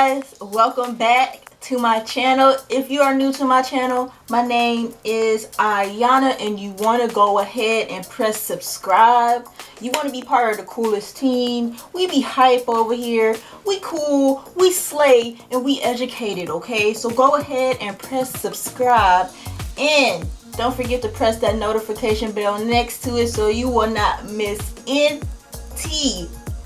guys, welcome back to my channel. If you are new to my channel, my name is Iyana and you want to go ahead and press subscribe. You want to be part of the coolest team. We be hype over here, we cool, we slay, and we educated, okay? So go ahead and press subscribe and don't forget to press that notification bell next to it so you will not miss any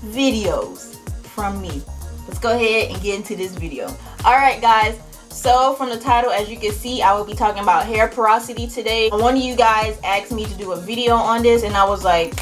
videos from me. Let's go ahead and get into this video. Alright guys, so from the title, as you can see, I will be talking about hair porosity today. One of you guys asked me to do a video on this and I was like,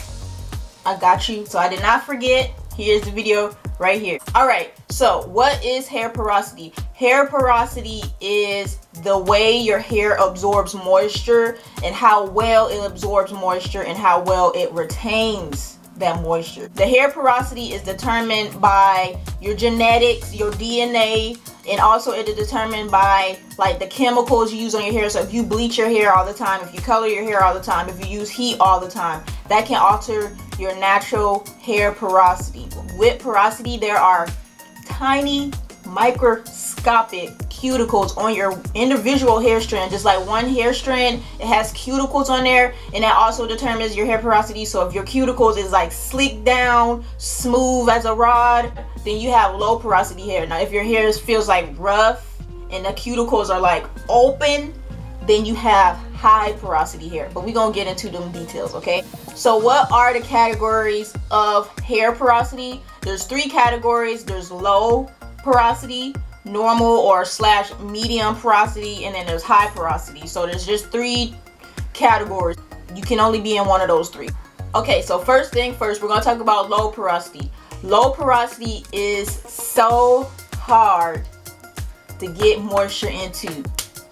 I got you. So I did not forget. Here's the video right here. Alright, so what is hair porosity? Hair porosity is the way your hair absorbs moisture and how well it absorbs moisture and how well it retains that moisture. The hair porosity is determined by your genetics, your DNA, and also it is determined by like the chemicals you use on your hair. So if you bleach your hair all the time, if you color your hair all the time, if you use heat all the time, that can alter your natural hair porosity. With porosity, there are tiny microscopic cuticles on your individual hair strand. Just like one hair strand, it has cuticles on there, and that also determines your hair porosity. So if your cuticles is like slicked down, smooth as a rod, then you have low porosity hair. Now if your hair feels like rough and the cuticles are like open, then you have high porosity hair. But we're gonna get into them details, okay? So what are the categories of hair porosity? There's three categories. There's low porosity, normal or slash medium porosity, and then there's high porosity. So there's just three categories. You can only be in one of those three. Okay, so first thing first, we're gonna talk about low porosity. Low porosity is so hard to get moisture into.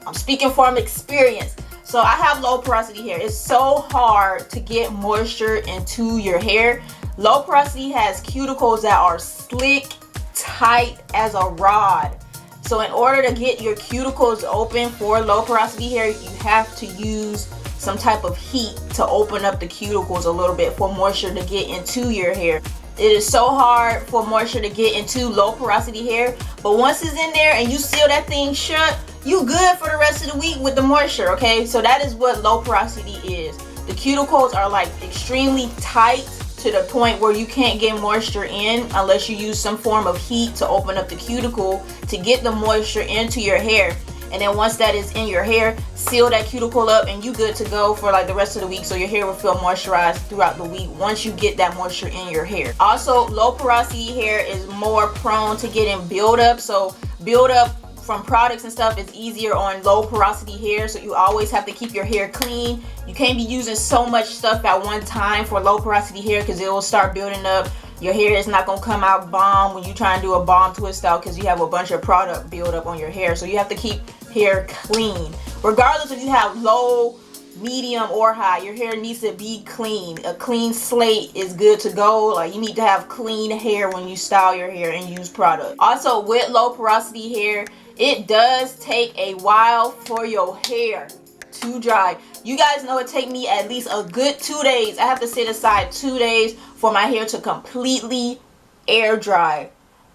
I'm speaking from experience. So I have low porosity hair. It's so hard to get moisture into your hair. Low porosity has cuticles that are slick, tight as a rod. So in order to get your cuticles open for low porosity hair, you have to use some type of heat to open up the cuticles a little bit for moisture to get into your hair. It is so hard for moisture to get into low porosity hair, but once it's in there and you seal that thing shut, you good for the rest of the week with the moisture, okay? So that is what low porosity is. The cuticles are like extremely tight to the point where you can't get moisture in unless you use some form of heat to open up the cuticle to get the moisture into your hair. And then once that is in your hair, seal that cuticle up and you good to go for like the rest of the week, so your hair will feel moisturized throughout the week once you get that moisture in your hair. Also, low porosity hair is more prone to getting buildup. So buildup from products and stuff is easier on low porosity hair, so you always have to keep your hair clean. You can't be using so much stuff at one time for low porosity hair because it will start building up. Your hair is not going to come out bomb when you try and do a bomb twist out because you have a bunch of product build up on your hair. So you have to keep hair clean. Regardless if you have low, medium, or high, your hair needs to be clean. A clean slate is good to go. Like, you need to have clean hair when you style your hair and use product. Also, with low porosity hair, it does take a while for your hair to dry. You guys know it take me at least a good 2 days. I have to set aside 2 days for my hair to completely air dry.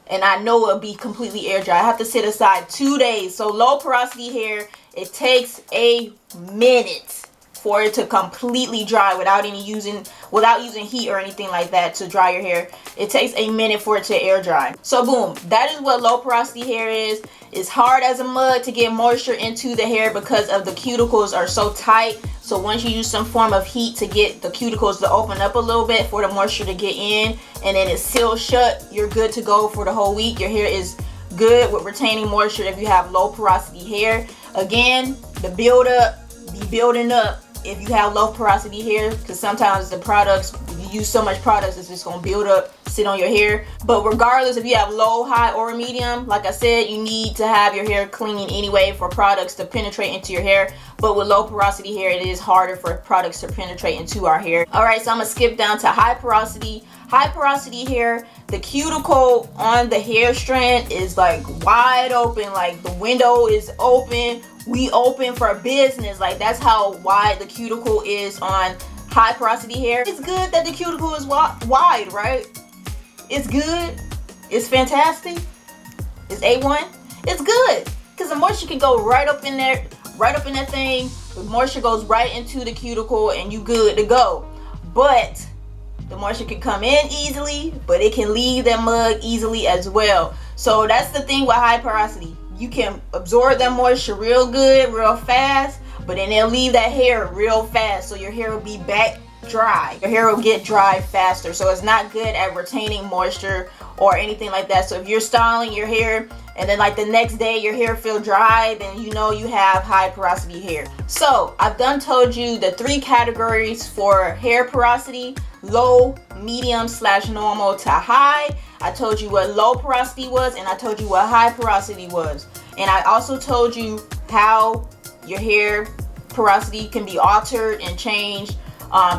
And I know it'll be completely air dry. I have to set aside 2 days. So low porosity hair, it takes a minute for it to completely dry without using heat or anything like that to dry your hair. It takes a minute for it to air dry. So boom, that is what low porosity hair is. It's hard as a mug to get moisture into the hair because of the cuticles are so tight. So once you use some form of heat to get the cuticles to open up a little bit for the moisture to get in, and then it's sealed shut, you're good to go for the whole week. Your hair is good with retaining moisture if you have low porosity hair. Again, the buildup be building up if you have low porosity hair, because sometimes the products, if you use so much products, it's just going to build up, sit on your hair. But regardless if you have low, high, or medium, like I said, you need to have your hair clean anyway for products to penetrate into your hair. But with low porosity hair, it is harder for products to penetrate into our hair. Alright, so I'm going to skip down to high porosity. High porosity hair, the cuticle on the hair strand is like wide open, like the window is open. We open for business. Like, that's how wide the cuticle is on high porosity hair. It's good that the cuticle is wide, right? It's good. It's fantastic. is A1. It's good because the moisture can go right up in there, right up in that thing. The moisture goes right into the cuticle and you good to go. But the moisture can come in easily, but it can leave that mug easily as well. So that's the thing with high porosity. You can absorb that moisture real good, real fast, but then it'll leave that hair real fast. So your hair will be back dry. Your hair will get dry faster. So it's not good at retaining moisture or anything like that. So if you're styling your hair and then like the next day your hair feel dry, then you know you have high porosity hair. So I've done told you the 3 categories for hair porosity: low, medium / normal to high. I told you what low porosity was, and I told you what high porosity was. And I also told you how your hair porosity can be altered and changed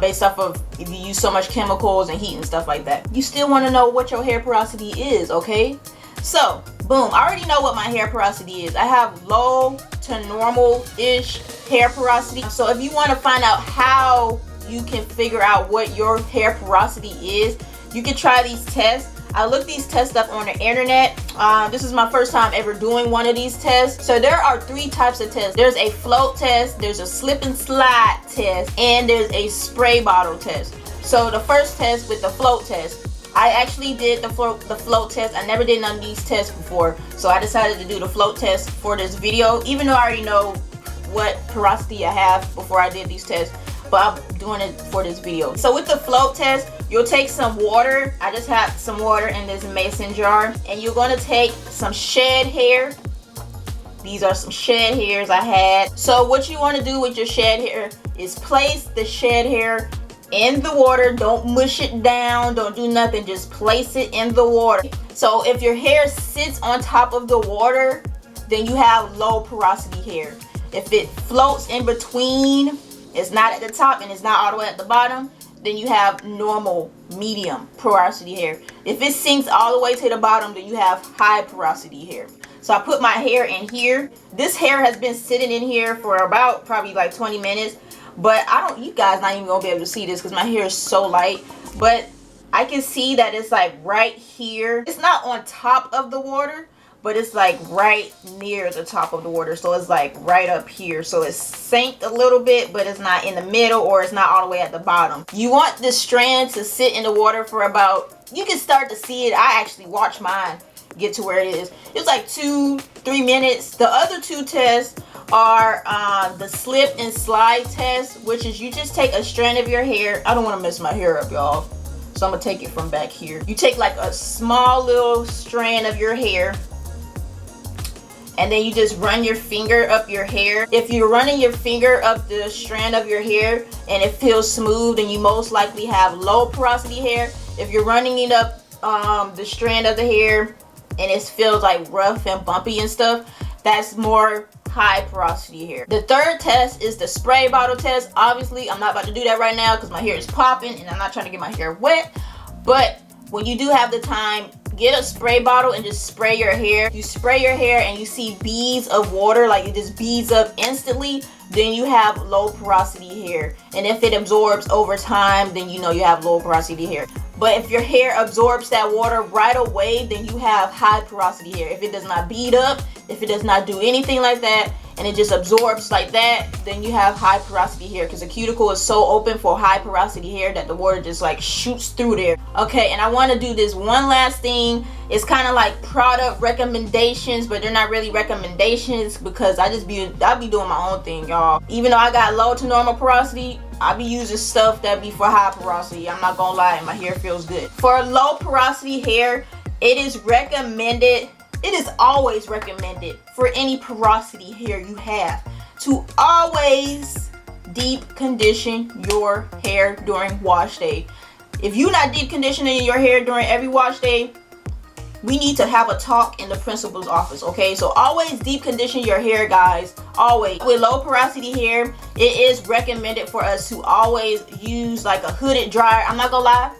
based off of if you use so much chemicals and heat and stuff like that. You still want to know what your hair porosity is, okay? So, boom, I already know what my hair porosity is. I have low to normal-ish hair porosity. So if you want to find out how you can figure out what your hair porosity is, you can try these tests. I looked these tests up on the internet. This is my first time ever doing one of these tests. So there are 3 types of tests. There's a float test, there's a slip and slide test, and there's a spray bottle test. So the first test with the float test, I actually did the float test. I never did none of these tests before, so I decided to do the float test for this video, even though I already know what porosity I have before I did these tests, but I'm doing it for this video. So with the float test, you'll take some water. I just have some water in this mason jar, and you're going to take some shed hair. These are some shed hairs I had. So what you want to do with your shed hair is place the shed hair in the water. Don't mush it down, don't do nothing, just place it in the water. So if your hair sits on top of the water, then you have low porosity hair. If it floats in between, it's not at the top and it's not all the way at the bottom, then you have normal, medium porosity hair. If it sinks all the way to the bottom, then you have high porosity hair. So I put my hair in here. This hair has been sitting in here for about probably like 20 minutes. But you guys not even gonna be able to see this because my hair is so light. But I can see that it's like right here. It's not on top of the water, but it's like right near the top of the water. So it's like right up here. So it's sank a little bit, but it's not in the middle or it's not all the way at the bottom. You want this strand to sit in the water for about, you can start to see it. I actually watched mine get to where it is. It's like 2-3 minutes. The other 2 tests are the slip and slide test, which is you just take a strand of your hair. I don't want to mess my hair up, y'all, so I'm gonna take it from back here. You take like a small little strand of your hair, and then you just run your finger up your hair. If you're running your finger up the strand of your hair and it feels smooth, then you most likely have low porosity hair. If you're running it up the strand of the hair and it feels like rough and bumpy and stuff, that's more high porosity hair. The third test is the spray bottle test. Obviously, I'm not about to do that right now because my hair is popping and I'm not trying to get my hair wet. But when you do have the time, get a spray bottle and just spray your hair. You spray your hair and you see beads of water, like it just beads up instantly, then you have low porosity hair. And if it absorbs over time, then you know you have low porosity hair. But if your hair absorbs that water right away, then you have high porosity hair. If it does not bead up, if it does not do anything like that, and it just absorbs like that, then you have high porosity hair, because the cuticle is so open for high porosity hair that the water just like shoots through there. Okay, and I want to do this one last thing. It's kind of like product recommendations, but they're not really recommendations because I be doing my own thing, y'all. Even though I got low to normal porosity, I be using stuff that be for high porosity. I'm not gonna lie, my hair feels good. For low porosity hair, it is recommended, it is always recommended for any porosity hair you have to always deep condition your hair during wash day. If you're not deep conditioning your hair during every wash day, we need to have a talk in the principal's office, okay? So always deep condition your hair, guys, always. With low porosity hair, it is recommended for us to always use like a hooded dryer. I'm not gonna lie,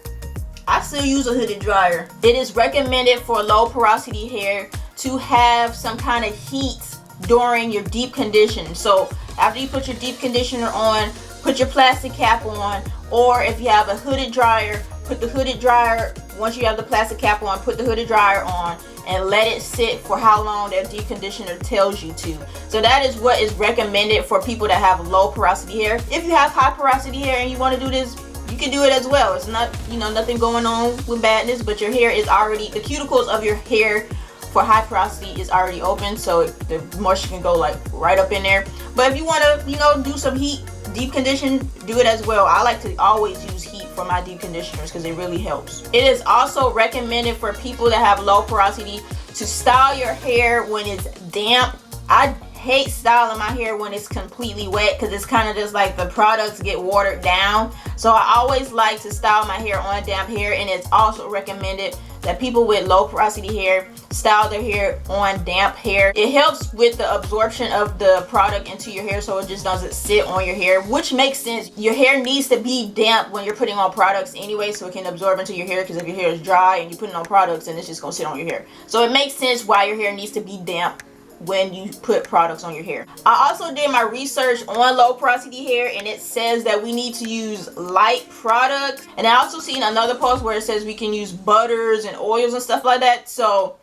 I still use a hooded dryer. It is recommended for low porosity hair to have some kind of heat during your deep condition. So after you put your deep conditioner on, put your plastic cap on, or if you have a hooded dryer, put the hooded dryer, once you have the plastic cap on, put the hooded dryer on, and let it sit for how long that deep conditioner tells you to. So that is what is recommended for people that have low porosity hair. If you have high porosity hair and you want to do this, you can do it as well. It's not, you know, nothing going on with badness, but your hair is already, the cuticles of your hair for high porosity is already open, so the moisture can go like right up in there. But if you want to, you know, do some heat, deep condition, do it as well. I like to always use heat for my deep conditioners because it really helps. It is also recommended for people that have low porosity to style your hair when it's damp. I hate styling my hair when it's completely wet because it's kind of just like the products get watered down. So I always like to style my hair on damp hair, and it's also recommended that people with low porosity hair style their hair on damp hair. It helps with the absorption of the product into your hair, so it just doesn't sit on your hair, which makes sense. Your hair needs to be damp when you're putting on products anyway, so it can absorb into your hair, because if your hair is dry and you're putting on products, then it's just gonna sit on your hair. So it makes sense why your hair needs to be damp when you put products on your hair. I also did my research on low porosity hair, and it says that we need to use light products. And I also seen another post where it says we can use butters and oils and stuff like that. So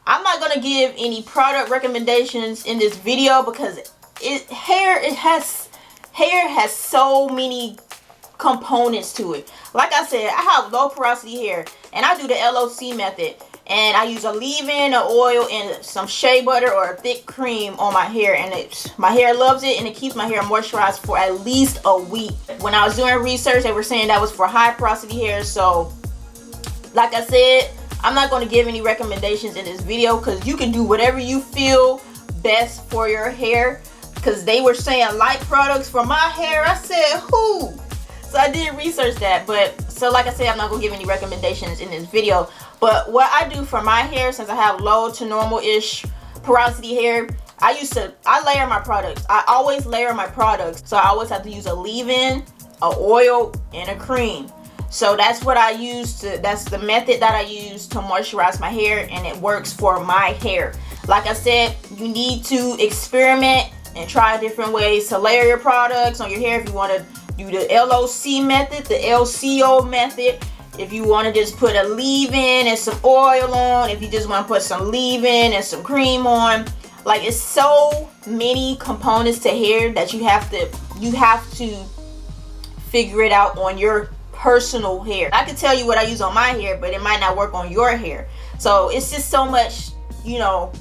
I'm not gonna give any product recommendations in this video because hair has so many components to it. Like I said, I have low porosity hair, and I do the LOC method. And I use a leave-in, an oil, and some shea butter or a thick cream on my hair, and my hair loves it, and it keeps my hair moisturized for at least a week. When I was doing research, they were saying that was for high porosity hair. So like I said, I'm not going to give any recommendations in this video because you can do whatever you feel best for your hair, because they were saying light products for my hair. I said, who? So I did research that, but so like I said, I'm not going to give any recommendations in this video. But what I do for my hair, since I have low to normal-ish porosity hair, I layer my products. I always layer my products. So I always have to use a leave-in, a oil, and a cream. So that's what I use that's the method that I use to moisturize my hair, and it works for my hair. Like I said, you need to experiment and try different ways to layer your products on your hair. If you want to do the LOC method, the LCO method, if you want to just put a leave-in and some oil on, if you just want to put some leave-in and some cream on, like, it's so many components to hair that you have to figure it out on your personal hair. I can tell you what I use on my hair, but it might not work on your hair. So it's just so much, you know,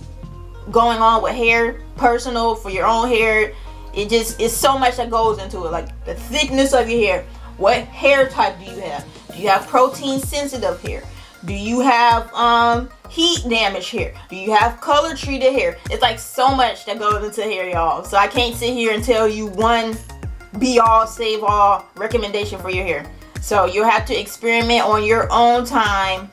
going on with hair, personal for your own hair. It's so much that goes into it, like the thickness of your hair. What hair type do you have? Do you have protein sensitive hair? Do you have heat damaged hair? Do you have color treated hair? It's like so much that goes into hair, y'all. So I can't sit here and tell you one be all save all recommendation for your hair. So you'll have to experiment on your own time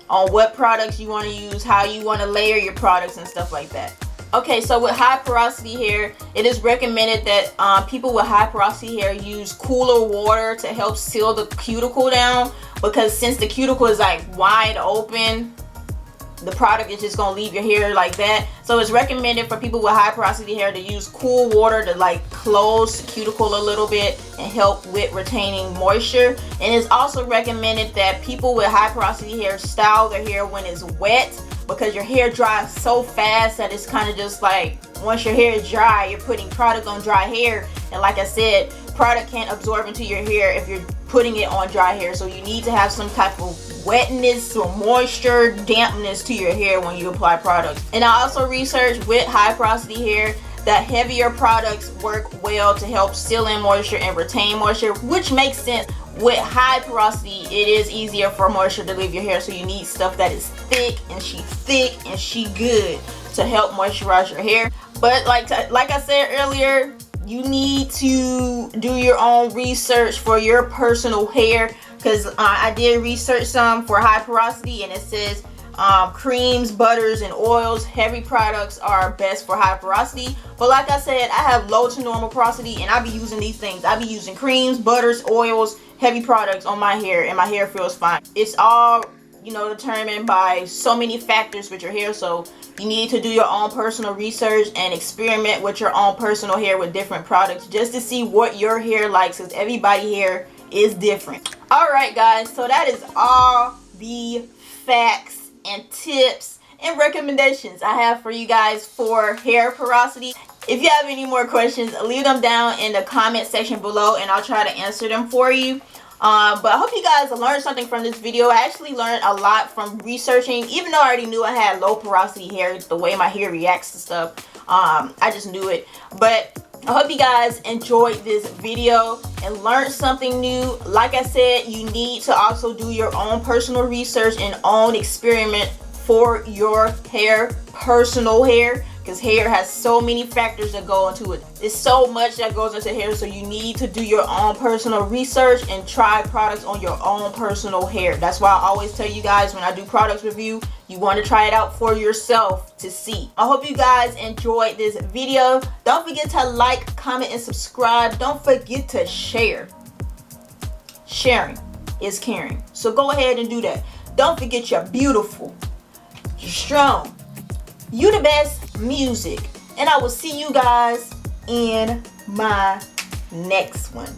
on what products you want to use, how you want to layer your products and stuff like that. Okay, so with high porosity hair, it is recommended that people with high porosity hair use cooler water to help seal the cuticle down, because since the cuticle is like wide open, the product is just gonna leave your hair like that. So it's recommended for people with high porosity hair to use cool water to like close the cuticle a little bit and help with retaining moisture. And it's also recommended that people with high porosity hair style their hair when it's wet, because your hair dries so fast that it's kind of just like, once your hair is dry, you're putting product on dry hair, and like I said, product can't absorb into your hair if you're putting it on dry hair. So you need to have some type of wetness or moisture, dampness to your hair when you apply products. And I also researched with high porosity hair that heavier products work well to help seal in moisture and retain moisture, which makes sense. With high porosity, it is easier for moisture to leave your hair, so you need stuff that is thick and she good to help moisturize your hair. But like I said earlier, you need to do your own research for your personal hair, because I did research some for high porosity, and it says creams, butters, and oils, heavy products are best for high porosity. But like I said, I have low to normal porosity, and I be using these things. I be using creams, butters, oils, heavy products on my hair, and my hair feels fine. It's all, you know, determined by so many factors with your hair. So you need to do your own personal research and experiment with your own personal hair with different products, just to see what your hair likes, because everybody's hair is different. All right, guys, so that is all the facts and tips and recommendations I have for you guys for hair porosity. If you have any more questions, leave them down in the comment section below and I'll try to answer them for you. But I hope you guys learned something from this video. I actually learned a lot from researching, even though I already knew I had low porosity hair, the way my hair reacts to stuff. I just knew it. But I hope you guys enjoyed this video and learned something new. Like I said, you need to also do your own personal research and own experiment for your hair, personal hair, because hair has so many factors that go into it. There's so much that goes into hair, so you need to do your own personal research and try products on your own personal hair. That's why I always tell you guys when I do products review, you want to try it out for yourself to see. I hope you guys enjoyed this video. Don't forget to like, comment, and subscribe. Don't forget to share. Sharing is caring. So go ahead and do that. Don't forget you're beautiful. You're strong. You the best music. And I will see you guys in my next one.